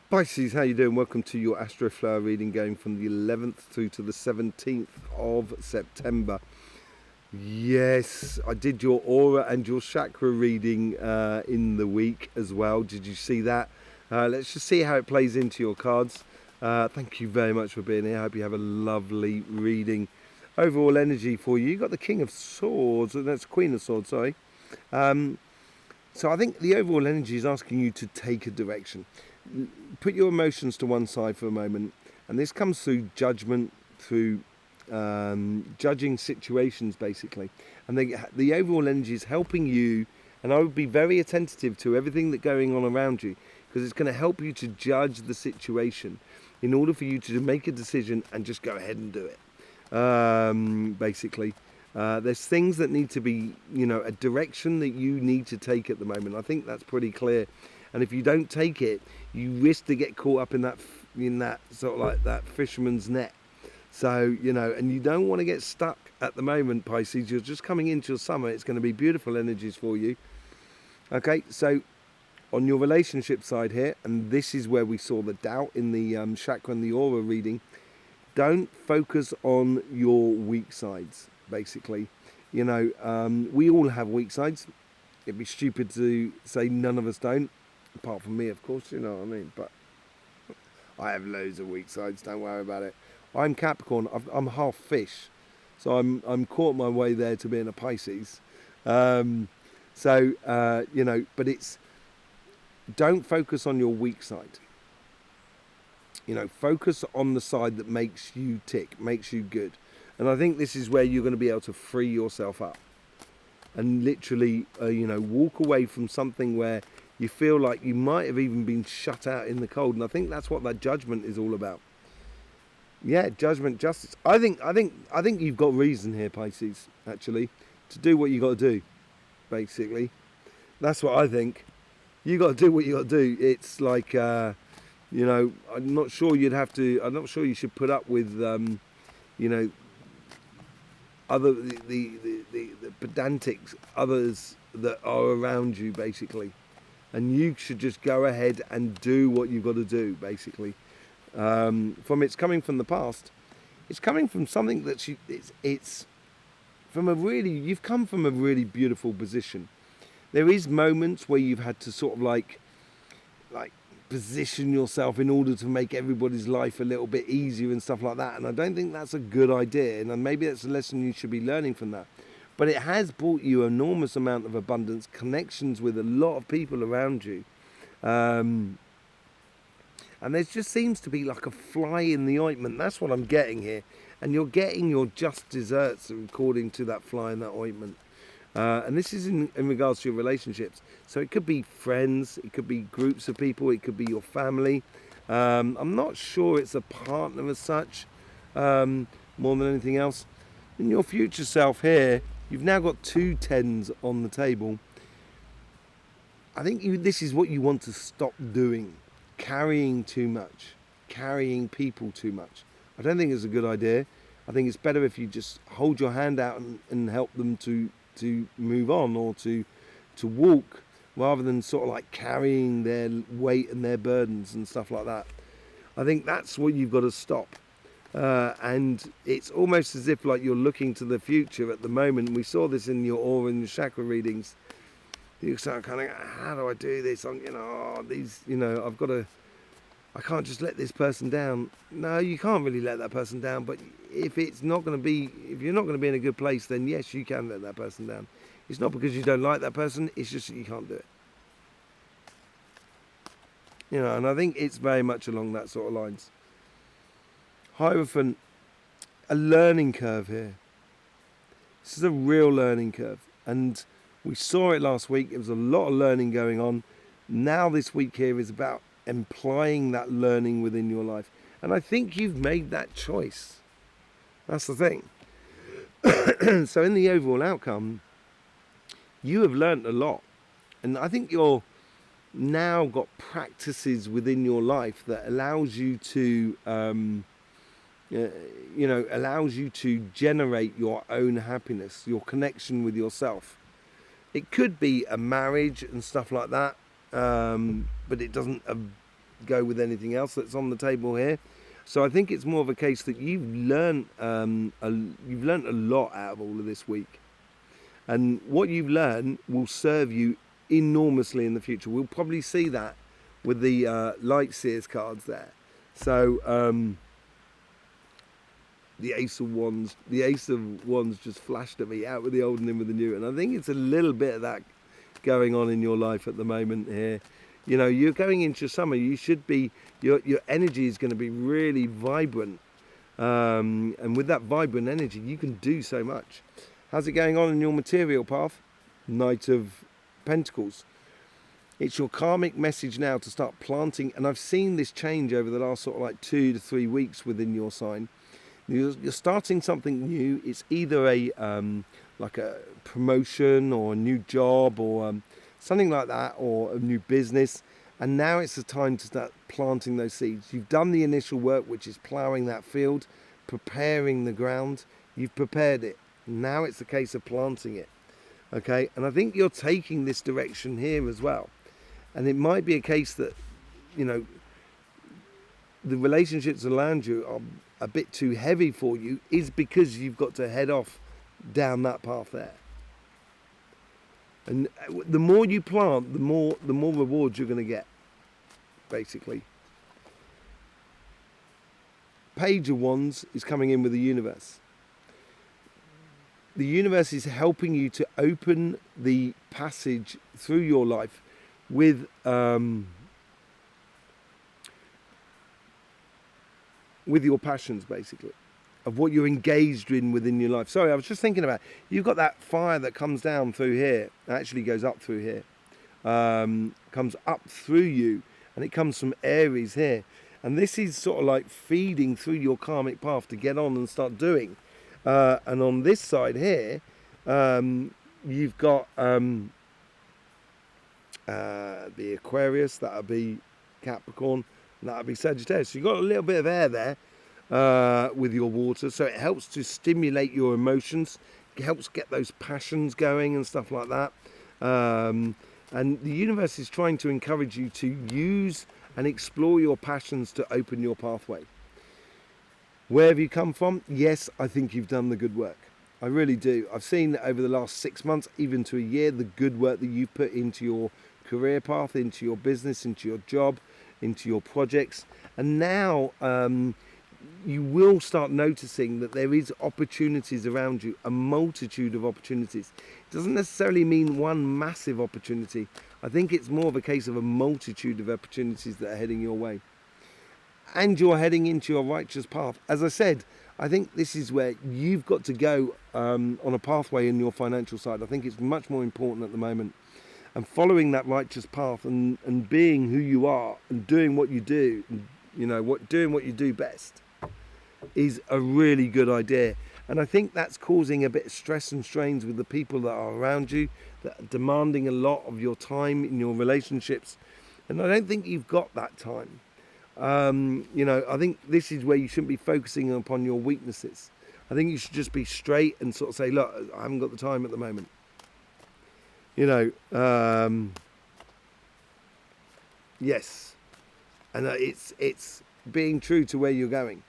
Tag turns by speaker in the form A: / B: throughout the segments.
A: Pisces, how you doing? Welcome to your Astroflower reading going from the 11th through to the 17th of September. Yes, I did your aura and your chakra reading in the week as well. Did you see that? Let's just see how it plays into your cards. Thank you very much for being here. I hope you have a lovely reading. Overall energy for you. You got the King of Swords. That's Queen of Swords, sorry. So I think the overall energy is asking you to take a direction. Put your emotions to one side for a moment, and this comes through judgment, through judging situations basically, and the overall energy is helping you, and I would be very attentive to everything that's going on around you, because it's going to help you to judge the situation in order for you to make a decision and just go ahead and do it. Basically, there's things that need to be, a direction that you need to take at the moment. I think that's pretty clear. And if you don't take it, you risk to get caught up in that sort of like that fisherman's net. So, and you don't want to get stuck at the moment, Pisces. You're just coming into your summer. It's going to be beautiful energies for you. Okay, so on your relationship side here, and this is where we saw the doubt in the chakra and the aura reading, don't focus on your weak sides, basically. We all have weak sides. It'd be stupid to say none of us don't. Apart from me, of course, you know what I mean. But I have loads of weak sides. Don't worry about it. I'm Capricorn. I'm half fish, so I'm caught my way there to being a Pisces. But it's, don't focus on your weak side. Focus on the side that makes you tick, makes you good. And I think this is where you're going to be able to free yourself up and literally, walk away from something where you feel like you might have even been shut out in the cold. And I think that's what that judgment is all about. Yeah, judgment, justice. I think you've got reason here, Pisces, actually, to do what you got to do, basically. That's what I think. You got to do what you got to do. It's like, I'm not sure I'm not sure you should put up with, other the pedantic others that are around you, basically. And you should just go ahead and do what you've got to do, basically. It's coming from the past. It's coming from something that it's from you've come from a really beautiful position. There is moments where you've had to sort of like position yourself in order to make everybody's life a little bit easier and stuff like that. And I don't think that's a good idea. And maybe that's a lesson you should be learning from that. But it has brought you an enormous amount of abundance, connections with a lot of people around you. And there just seems to be like a fly in the ointment. That's what I'm getting here. And you're getting your just desserts according to that fly in that ointment. And this is in regards to your relationships. So it could be friends, it could be groups of people, it could be your family. I'm not sure it's a partner as such, more than anything else. In your future self here, you've now got 2 tens on the table. I think this is what you want to stop doing. Carrying too much. Carrying people too much. I don't think it's a good idea. I think it's better if you just hold your hand out and help them to move on, or to walk, rather than sort of like carrying their weight and their burdens and stuff like that. I think that's what you've got to stop. And it's almost as if like you're looking to the future at the moment. We saw this in your aura and your chakra readings. You start kind of, how do I do this? I can't just let this person down. No, you can't really let that person down. But if you're not going to be in a good place, then yes, you can let that person down. It's not because you don't like that person. It's just that you can't do it. And I think it's very much along that sort of lines. Hierophant, a learning curve here. This is a real learning curve. And we saw it last week. There was a lot of learning going on. Now this week here is about applying that learning within your life. And I think you've made that choice. That's the thing. So in the overall outcome, you have learned a lot. And I think you're now got practices within your life that allows you to allows you to generate your own happiness, your connection with yourself. It could be a marriage and stuff like that, but it doesn't go with anything else that's on the table here. So I think it's more of a case that you've learned a lot out of all of this week, and what you've learned will serve you enormously in the future. We'll probably see that with the light seers cards there. So the Ace of Wands just flashed at me, out with the old and in with the new, and I think it's a little bit of that going on in your life at the moment here. You know, you're going into summer. You should be, your energy is going to be really vibrant, and with that vibrant energy, you can do so much. How's it going on in your material path? Knight of Pentacles. It's your karmic message now to start planting, and I've seen this change over the last sort of like 2 to 3 weeks within your sign. You're starting something new. It's either a like a promotion or a new job or something like that, or a new business, and now it's the time to start planting those seeds. You've done the initial work, which is ploughing that field, preparing the ground. You've prepared it. Now it's the case of planting it. Okay, and I think you're taking this direction here as well, and it might be a case that, you know, the relationships around you are a bit too heavy for you, is because you've got to head off down that path there. And the more you plant, the more rewards you're going to get, basically. Page of Wands is coming in with the universe. The universe is helping you to open the passage through your life with your passions, basically, of what you're engaged in within your life. Sorry, I was just thinking about, you've got that fire that comes down through here, it actually goes up through here, comes up through you, and it comes from Aries here. And this is sort of like feeding through your karmic path to get on and start doing. And on this side here, you've got the Aquarius, that'll be Capricorn, and that'll be Sagittarius. So you've got a little bit of air there with your water, so it helps to stimulate your emotions, it helps get those passions going and stuff like that. And the universe is trying to encourage you to use and explore your passions to open your pathway. Where have you come from? Yes, I think you've done the good work. I really do. I've seen over the last 6 months, even to a year, the good work that you've put into your career path, into your business, into your job, into your projects. And now you will start noticing that there is opportunities around you, a multitude of opportunities. It doesn't necessarily mean one massive opportunity. I think it's more of a case of a multitude of opportunities that are heading your way. And you're heading into your righteous path. As I said, I think this is where you've got to go on a pathway in your financial side. I think it's much more important at the moment. And following that righteous path and being who you are and doing what you do, doing what you do best is a really good idea. And I think that's causing a bit of stress and strains with the people that are around you, that are demanding a lot of your time in your relationships. And I don't think you've got that time. I think this is where you shouldn't be focusing upon your weaknesses. I think you should just be straight and sort of say, look, I haven't got the time at the moment. Yes. And it's being true to where you're going.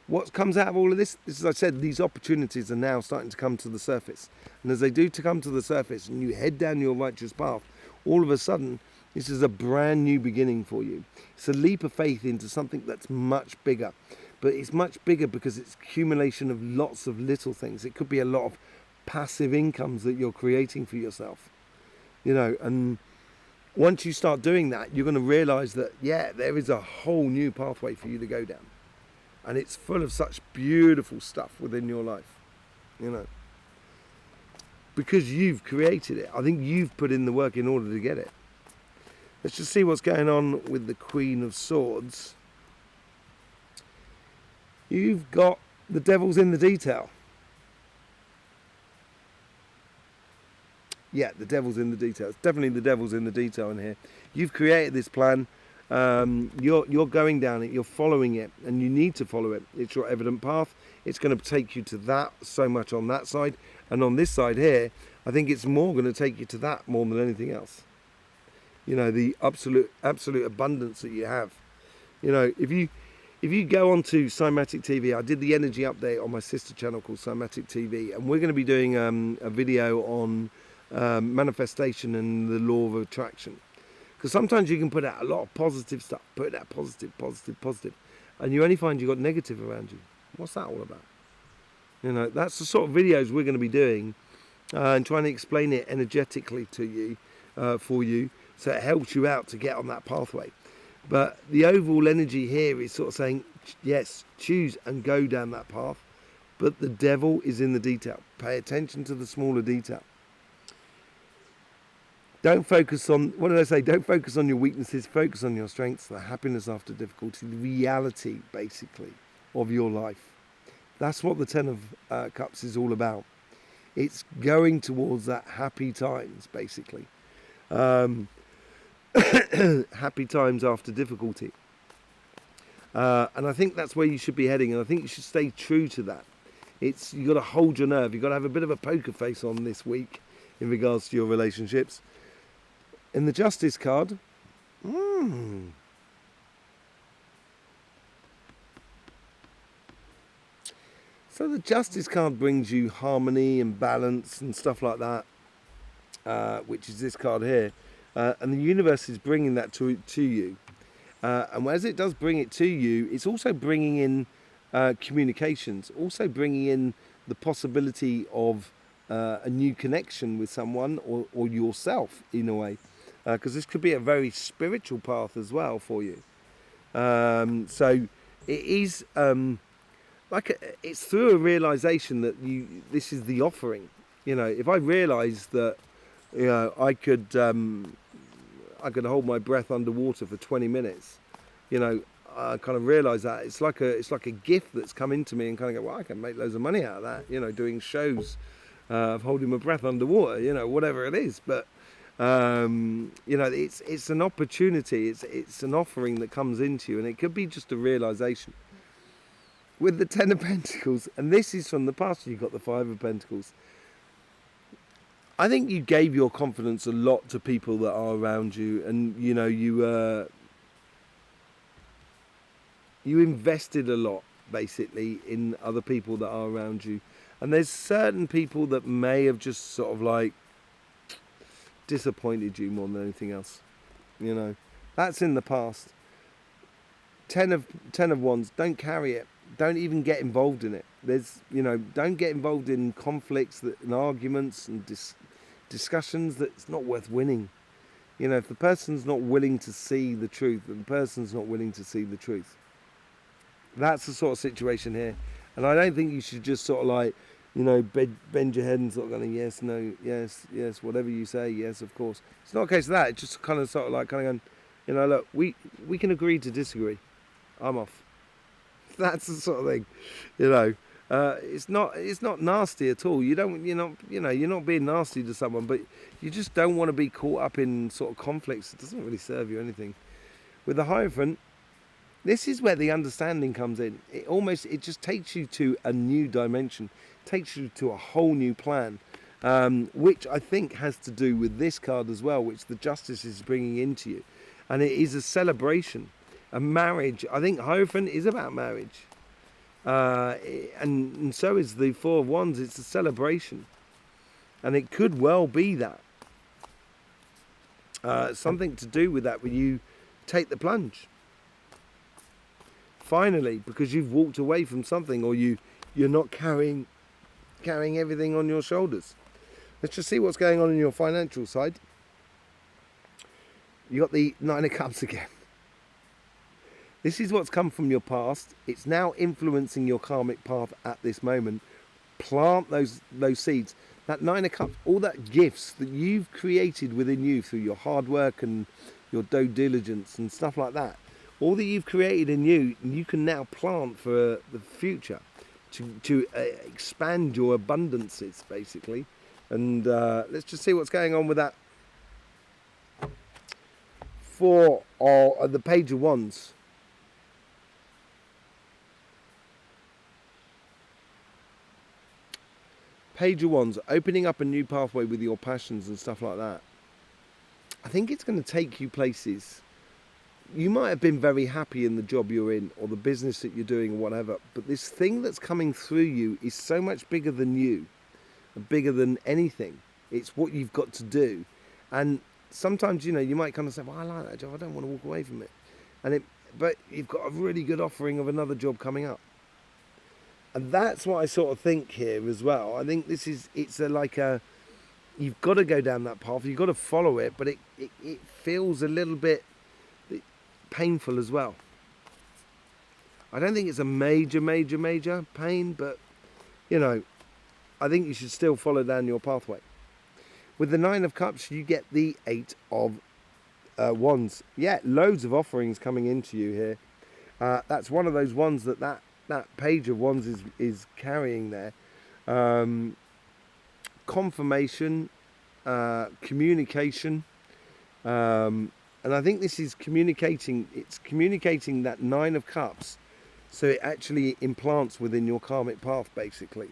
A: What comes out of all of this, as I said, these opportunities are now starting to come to the surface. And as they do to come to the surface and you head down your righteous path, all of a sudden, this is a brand new beginning for you. It's a leap of faith into something that's much bigger. But it's much bigger because it's accumulation of lots of little things. It could be a lot of passive incomes that you're creating for yourself. And once you start doing that, you're going to realize that, there is a whole new pathway for you to go down. And it's full of such beautiful stuff within your life, because you've created it. I think you've put in the work in order to get it. Let's just see what's going on with the Queen of Swords. You've got the devil's in the detail. Yeah, the devil's in the detail. It's definitely the devil's in the detail in here. You've created this plan. You're going down it. You're following it, and you need to follow it. It's your evident path. It's going to take you to that so much on that side, and on this side here, I think it's more going to take you to that more than anything else. You know, the absolute abundance that you have. You know, if you go onto Cymatic TV, I did the energy update on my sister channel called Cymatic TV, and we're going to be doing a video on manifestation and the law of attraction. Because sometimes you can put out a lot of positive stuff, put out positive, and you only find you've got negative around you. What's that all about? You know, that's the sort of videos we're going to be doing and trying to explain it energetically to you, for you, so it helps you out to get on that pathway. But the overall energy here is sort of saying, yes, choose and go down that path, but the devil is in the detail. Pay attention to the smaller detail. Don't focus on, what did I say? Don't focus on your weaknesses, focus on your strengths, the happiness after difficulty, the reality, basically, of your life. That's what the Ten of Cups is all about. It's going towards that happy times, basically. Happy times after difficulty. And I think that's where you should be heading, and I think you should stay true to that. You've got to hold your nerve. You've got to have a bit of a poker face on this week in regards to your relationships. In the Justice card, so the Justice card brings you harmony and balance and stuff like that, which is this card here. And the universe is bringing that to you. And as it does bring it to you, it's also bringing in communications, also bringing in the possibility of a new connection with someone or yourself in a way. Because this could be a very spiritual path as well for you. So it is it's through a realization that this is the offering. You know, if I realize that, you know, I could hold my breath underwater for 20 minutes, you know, I kind of realize that it's like a gift that's come into me, and kind of go, well, I can make loads of money out of that, you know, doing shows of holding my breath underwater, you know, whatever it is. But you know, it's an opportunity, it's an offering that comes into you, and it could be just a realization. With the Ten of Pentacles, and this is from the past, you've got the Five of Pentacles. I think you gave your confidence a lot to people that are around you, and you know, you invested a lot basically in other people that are around you, and there's certain people that may have just sort of like disappointed you more than anything else. You know, that's in the past. Ten of Wands, don't carry it. Don't even get involved in it. Don't get involved in conflicts and arguments and discussions that's not worth winning. You know, if the person's not willing to see the truth, then the person's not willing to see the truth. That's the sort of situation here. And I don't think you should just sort of like, you know, bend your head and sort of going, yes, no, yes, whatever you say, yes, of course. It's not a case of that. It's just kind of sort of like kind of going, you know, look, we can agree to disagree. I'm off. That's the sort of thing, you know. It's not nasty at all. You're not being nasty to someone, but you just don't want to be caught up in sort of conflicts. It doesn't really serve you anything. With the Hierophant, this is where the understanding comes in. It just takes you to a new dimension, takes you to a whole new plan, which I think has to do with this card as well, which the Justice is bringing into you, and it is a celebration. A marriage. I think Hierophant is about marriage, and so is the Four of Wands. It's a celebration, and it could well be that something to do with that when you take the plunge finally, because you've walked away from something, or you're not carrying everything on your shoulders. Let's just see what's going on in your financial side. You got the Nine of Cups again. This is what's come from your past. It's now influencing your karmic path at this moment. Plant those seeds. That Nine of Cups, all that gifts that you've created within you through your hard work and your due diligence and stuff like that. All that you've created in you, you can now plant for the future to expand your abundances, basically. And let's just see what's going on with that. For the Page of Wands. Page of Wands, opening up a new pathway with your passions and stuff like that. I think it's going to take you places. You might have been very happy in the job you're in or the business that you're doing or whatever, but this thing that's coming through you is so much bigger than you, bigger than anything. It's what you've got to do. And sometimes, you might kind of say, well, I like that job, I don't want to walk away from it. But you've got a really good offering of another job coming up. And that's what I sort of think here as well. I think you've got to go down that path, you've got to follow it, but it feels a little bit painful as well. I don't think it's a major pain, but I think you should still follow down your pathway. With the 9 of Cups, you get the 8 of Wands. Yeah, loads of offerings coming into you here. That's one of those ones that Page of Wands is carrying there. Confirmation, communication, and I think this is communicating. It's communicating that 9 of Cups, so it actually implants within your karmic path, basically.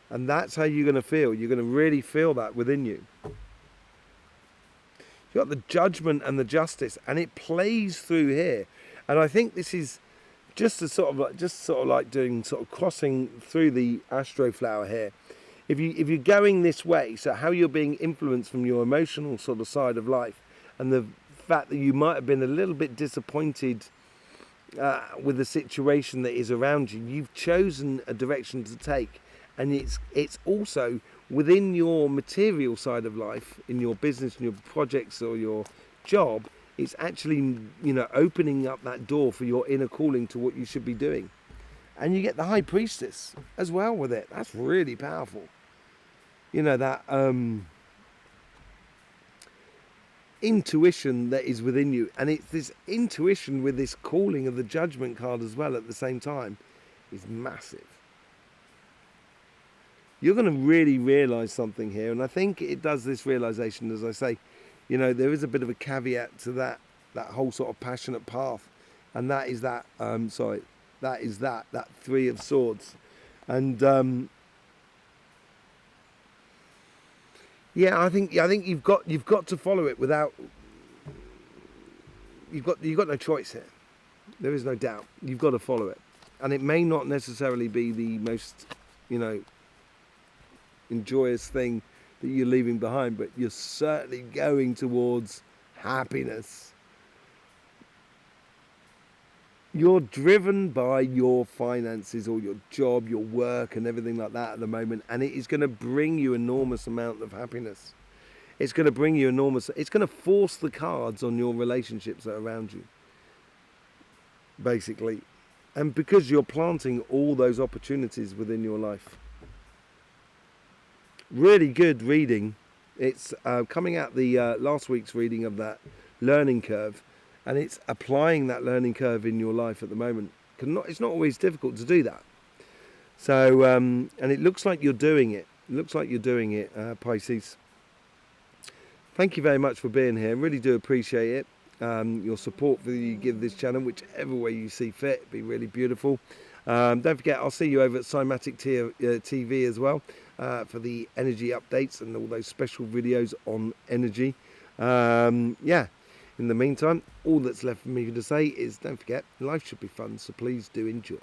A: And that's how you're going to feel. You're going to really feel that within you. You've got the Judgment and the Justice, and it plays through here. And I think this is just sort of like doing crossing through the Astroflower here. If you're going this way, so how you're being influenced from your emotional sort of side of life, and the fact that you might have been a little bit disappointed with the situation that is around you, you've chosen a direction to take, and it's also within your material side of life, in your business, in your projects or your job. It's actually opening up that door for your inner calling to what you should be doing. And you get the High Priestess as well with it. That's really powerful. That intuition that is within you. And it's this intuition with this calling of the Judgment card as well at the same time is massive. You're going to really realise something here. And I think it does this realisation, as I say, there is a bit of a caveat to that whole sort of passionate path. And that is that 3 of Swords. And I think you've got to follow it without. You've got no choice here. There is no doubt. You've got to follow it, and it may not necessarily be the most, enjoyous thing that you're leaving behind, but you're certainly going towards happiness. You're driven by your finances or your job, your work and everything like that at the moment, and it is going to bring you enormous amount of happiness. It's going to bring you it's going to force the cards on your relationships that are around you, basically. And because you're planting all those opportunities within your life. Really good reading. It's coming out the last week's reading of that learning curve. And it's applying that learning curve in your life at the moment. It's not always difficult to do that. So, and it looks like you're doing it. Pisces. Thank you very much for being here. Really do appreciate it. Your support that you give this channel, whichever way you see fit, it'd be really beautiful. Don't forget, I'll see you over at Cymatic TV as well for the energy updates and all those special videos on energy. In the meantime, all that's left for me to say is don't forget, life should be fun, so please do enjoy.